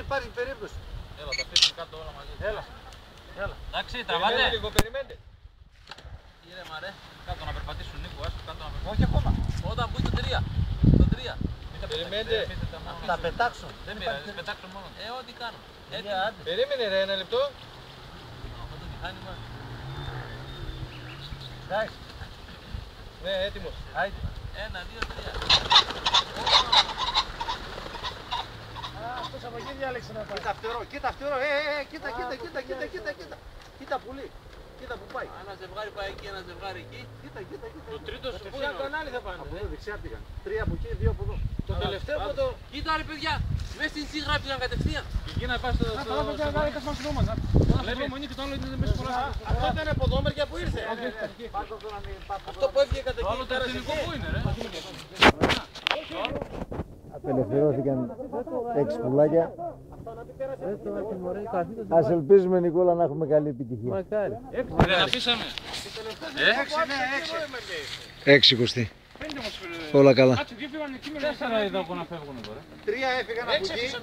υπάρχει περίπτωση. Έλα, τα πέφτουν κάτω όλα μαζί. Έλα. Εντάξει, τραβάτε. Λίγο, περιμένετε. Ήρεμα ρε, κάτω να περπατήσουν Νίκο, άσου κάτω να περπατήσουν. Όχι ακόμα. Όταν μπουν το 3. Το 3. Περιμένετε. Θα πετάξουν. Δεν πειράζει, θα πετάξουν μόνο. Ό,τι κάνουν. Περίμενε ρε, ένα λεπτό. Αυτό το μηχάνημα. Εντάξει. Ναι, έτοιμος. Άιτε. 1, 2, 3. Αυτός από εκεί διάλεξε να πάει. Κοίτα φτερό, κοίτα φτερό. Κοίτα. Κοίτα πουλί. Κοίτα που πάει. Ένα ζευγάρι πάει εκεί, ένα ζευγάρι εκεί. Κοίτα. Το τρίτο σου πού Ποια κανάλι θα πάνε. Από εδώ δεξιά πήγαν. 3 από εκεί, 2 από εδώ. Το τελευταίο από το... Κοίτα ρε παιδιά, μέσα στην σίγρα πήγαν κατευθείαν. Και εκεί να πας στο... Αυτό ήταν από εδώ μεριά που ήρθε. Αυτό που έφυγε κατά εκεί. Άλλο το εθνικό που είναι ρε. Απελευθερώθηκαν 6 πουλάκια. Ας ελπίζουμε, Νικόλα, να έχουμε καλή επιτυχία. Δεν αφήσαμε. 6 κοστί. Όλα καλά. 4 είδα που να φεύγουν τώρα. 3 έφυγαν από εκεί.